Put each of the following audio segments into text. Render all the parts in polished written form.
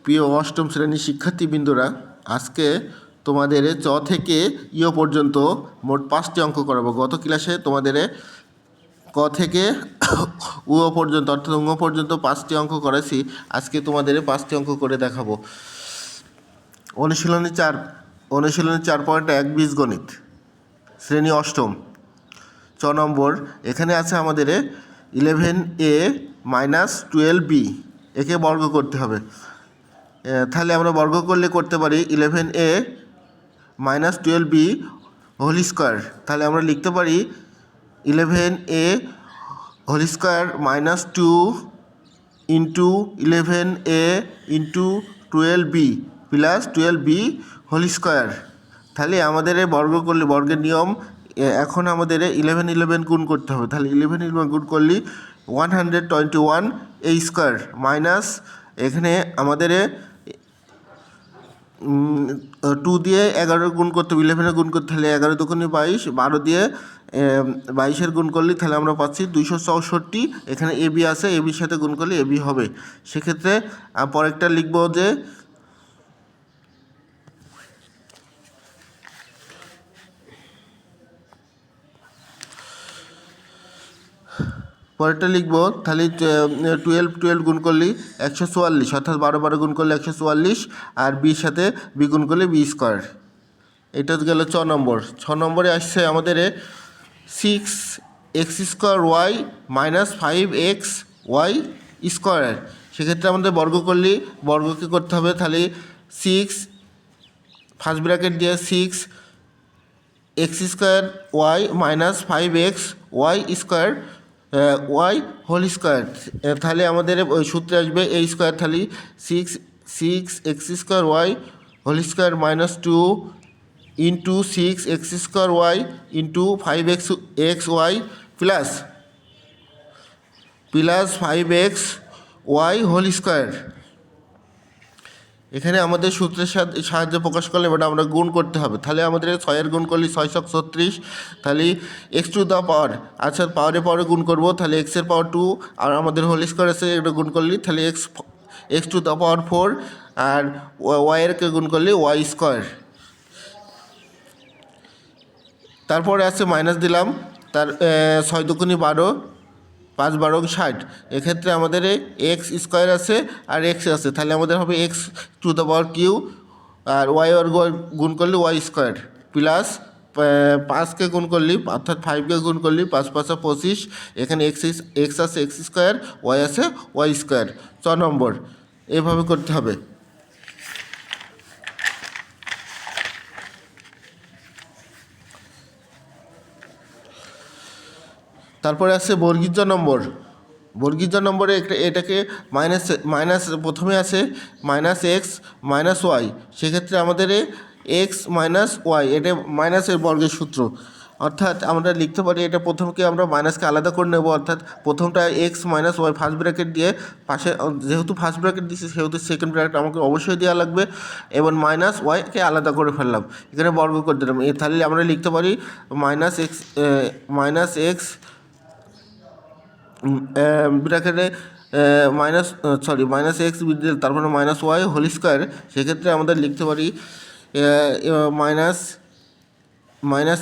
প্রিয় অষ্টম শ্রেণীর শিক্ষার্থীবৃন্দরা, আজকে তোমাদের চ থেকে ইয় পর্যন্ত মোট 5টি অঙ্ক করাবো। গত ক্লাসে তোমাদের ক থেকে উ পর্যন্ত অর্থাৎ ঙ পর্যন্ত 5টি অঙ্ক করেছি। আজকে তোমাদের 5টি অঙ্ক করে দেখাবো। অনুশীলনী 4.1 বীজগণিত, শ্রেণী অষ্টম, চ নম্বর। এখানে আছে আমাদের 11a - 12b, একে বর্গ করতে হবে। তাহলে আমরা বর্গ করলে করতে পারি 11a - 12b হোল স্কোয়ার। তাহলে আমরা লিখতে পারি 11a whole square -2 into 11a into 12b plus 12b whole square. তাহলে আমাদের বর্গ করলে, বর্গের নিয়ম, এখন আমাদের 11 গুণ করতে হবে। তাহলে 11 গুণ করলে 121 a স্কোয়ার মাইনাস, এখানে আমাদের 2 দিয়ে 11 গুণ করতে হবে, 11 গুণ করতে হলে 11 দুগুণে 22, 12 দিয়ে 22 গুণ করলে তাহলে আমরা পাচ্ছি 264। এখানে এ বি আছে, এ বির সাথে গুণ করলে এ বি হবে। সেক্ষেত্রে পরেরটা লিখব যে পরেরটা লিখব। তাহলে 12 গুণ করলে 144, অর্থাৎ 12 গুণ করলে 144, আর বির সাথে বি গুণ করলে বি স্কোয়ার। এটা গেল ছ নম্বর। 6 নম্বরে আসছে আমাদের 6x square y - 5x y square. সেক্ষেত্রে আমাদের বর্গ করলে, বর্গকে করতে হবে। তাহলে 6 ফার্স্ট ব্র্যাকেট দিয়ে 6x square y - 5x y square y whole square. তাহলে আমাদের ওই সূত্রে আসবে a স্কোয়ার। তাহলে 6x square y whole square -2 into 6x square y into 5x y plus 5x y whole square. এখানে আমাদের সূত্রের সাহায্যে প্রকাশ করলে ওটা আমরা গুণ করতে হবে। তাহলে আমাদের 6 গুণ করলে 636। তাহলে x টু দ্য পাওয়ার, আচ্ছা পাওয়ারে গুণ করবো। তাহলে x এর পাওয়ার 2, আর আমাদের হোল স্কোয়ার আছে, এটা গুণ করলে তাহলে x টু দ্য পাওয়ার 4, আর y এরকে গুণ করলে ওয়াই স্কোয়ার। তারপরে আছে মাইনাস দিলাম, তার 6 দুগুণে 12, 5 12 60। এক্ষেত্রে আমাদের এক্স স্কোয়ার আছে আর এক্স আছে, তাহলে আমাদের হবে x to the power q, আর ওয়াই বর্গ গুণ করলে ওয়াই স্কোয়ার প্লাস 5কে গুণ করলি, অর্থাৎ 5কে গুণ করলি 5 5 25। এখানে এক্স আছে এক্স স্কোয়ার, ওয়াই আছে ওয়াই স্কোয়ার। 6 নম্বর এভাবে করতে হবে। তারপরে আছে বর্গীজ নম্বর। বর্গীজ নম্বরে এটাকে মাইনাস প্রথমে আছে -x - y। সেক্ষেত্রে আমাদের x - y, এটা মাইনাসের বর্গের সূত্র। অর্থাৎ আমরা লিখতে পারি, এটা প্রথমকে আমরা মাইনাসকে আলাদা করে নেব। অর্থাৎ প্রথমটা x - y ফার্স্ট ব্র্যাকেট দিয়ে, পাশে যেহেতু ফার্স্ট ব্র্যাকেট দিয়েছি সেহেতু সেকেন্ড ব্র্যাকেট আমাকে অবশ্যই দেওয়া লাগবে, এবং -y-কে আলাদা করে ফেললাম, এখানে বর্গ করে দিলাম। তাহলে আমরা লিখতে পারি -x ব্র্যাকেটে -x দিলে তারপরে -y হোল স্কোয়ার। সেক্ষেত্রে আমাদের লিখতে পারি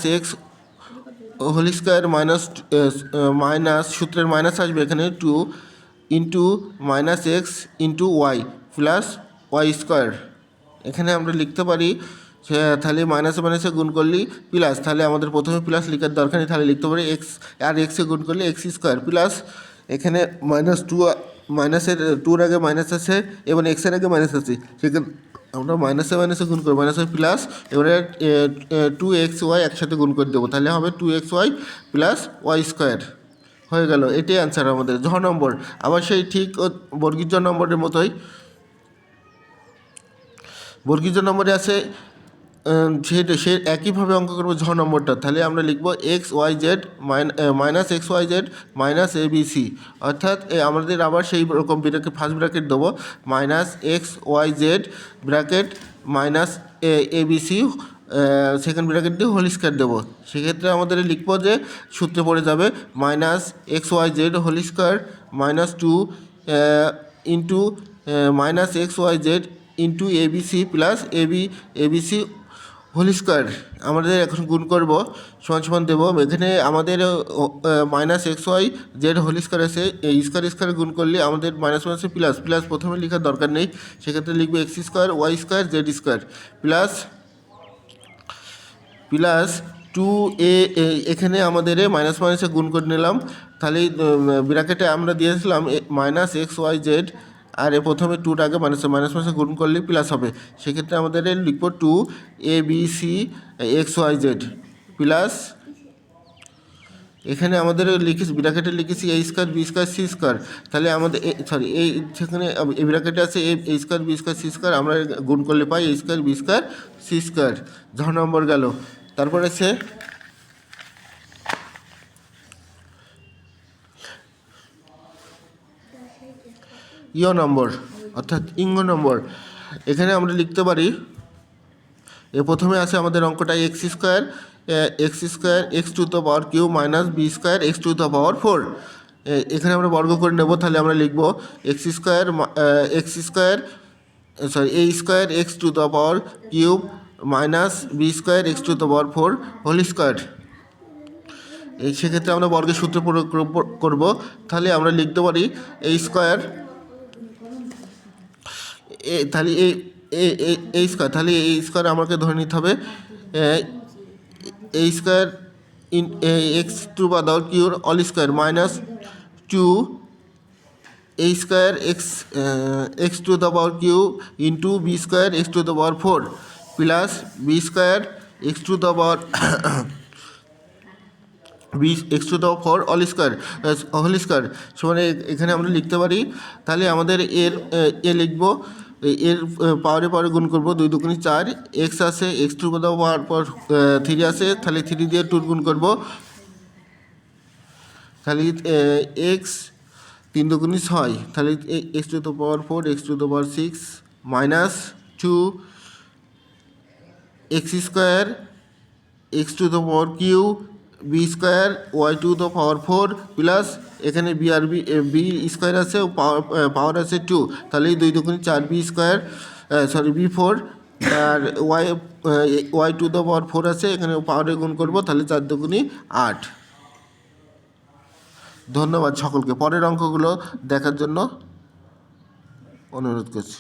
-x হোল স্কোয়ার মাইনাস, সূত্রের মাইনাস আসবে এখানে 2 into -x into y plus y square. এখানে আমরা লিখতে পারি, তাহলে মাইনাসে গুণ করলে প্লাস, তাহলে আমাদের প্রথমে প্লাস লেখার দরকার নেই। তাহলে লিখতে পারি এক্স আর এক্সে গুণ করলে এক্স স্কোয়ার প্লাস, এখানে -2, মাইনাসের 2-র আগে মাইনাস আছে এবং এক্সের আগে মাইনাস আছে, সেখানে আমরা মাইনাসে গুণ করবো, মাইনাসে প্লাস, এবারে 2xy একসাথে গুণ করে দেবো। তাহলে হবে 2xy প্লাস ওয়াই স্কোয়ার হয়ে গেল। এটাই অ্যান্সার আমাদের ঝ নম্বর। আবার সেই ঠিক বর্গীজ নম্বরের মতোই বর্গীজ নম্বরে আছে, সে একইভাবে অঙ্ক করবো ঝ নম্বরটা। তাহলে আমরা লিখব XYZ -XYZ -ABC, অর্থাৎ আমাদের আবার সেই রকম ব্র্যাকেট, ফার্স্ট ব্র্যাকেট দেবো, -XYZ bracket -ABC second bracket দিয়ে হোল স্কোয়ার দেবো। সেক্ষেত্রে আমাদের লিখবো যে সূত্রে পড়ে যাবে -XYZ whole square -2 into minus x Y z into ABC plus ABC whole square আমাদের এখন গুণ করব সমান সমান দেবো। এখানে আমাদের minus x Y z whole square আছে, এই স্কোয়ার স্কোয়ার গুণ করলে আমাদের মাইনাস মাইনাসে প্লাস, প্লাস প্রথমে লেখার দরকার নেই, সেক্ষেত্রে লিখবে x square y square z square plus plus two এখানে আমাদের মাইনাস মাইনাসে গুণ করে নিলাম, তাহলে ব্র্যাকেটে আমরা দিয়েছিলাম মাইনাস এক্স ওয়াই জেড, আর প্রথমে টুটাকে মাইনাস মাইনাসে গুণ করলে প্লাস হবে, সেক্ষেত্রে আমাদের লিখব two A B C X Y Z plus এখানে আমাদের লিখেছি ব্র্যাকেটে লিখেছি A square B square C square, তাহলে আমাদের সরি এই সেখানে এই ব্র্যাকেটে আছে A square B square C square, আমরা গুণ করলে পাই A square B square C square. 10 নম্বর গেল। তারপরে আছে ইয় নম্বর অর্থাৎ ইঙ্গ নম্বর। এখানে আমরা লিখতে পারি প্রথমে আছে আমাদের অঙ্কটা x square x to the power q minus b square x to the power 4। এখানে আমরা বর্গ করে নেব, তাহলে আমরা লিখব x square a square x to the power cube minus b square x to the power 4 whole square. এই সেক্ষেত্রে আমরা বর্গের সূত্র প্রয়োগ করব, তাহলে আমরা লিখতে পারি এ স্কোয়ার তাহলে এই স্কোয়ার, তাহলে এই স্কোয়ার আমাকে ধরে নিতে হবে A square in X to বা power Q whole square minus two A square x to the power Q into B square x to the power 4 plus B square x to the power B X to the 4 whole square সমান এখানে আমরা লিখতে পারি, তাহলে আমাদের এর লিখব এর পাওয়ারে গুণ করবো 2 দুগুণে 4, এক্স আছে এক্স টু দ্য পাওয়ার পর 3 আছে, তাহলে 3 দিয়ে 2 গুণ করব, তাহলে এক্স 3 দুগুণে 6, তাহলে x to the power 4 x to the power 6 minus 2 x square x to the power q b square y to the power 4 plus এখানে বি স্কোয়ার আছে পাওয়ার আছে 2, তাহলে 2 দুগুণে 4 বি স্কোয়ার বি 4 আর ওয়াই টু দ্য পাওয়ার 4 আছে, এখানে পাওয়ারে গুণ করব, তাহলে 4 দুগুণে 8। ধন্যবাদ সকলকে। পরের অঙ্কগুলো দেখার জন্য অনুরোধ করছি।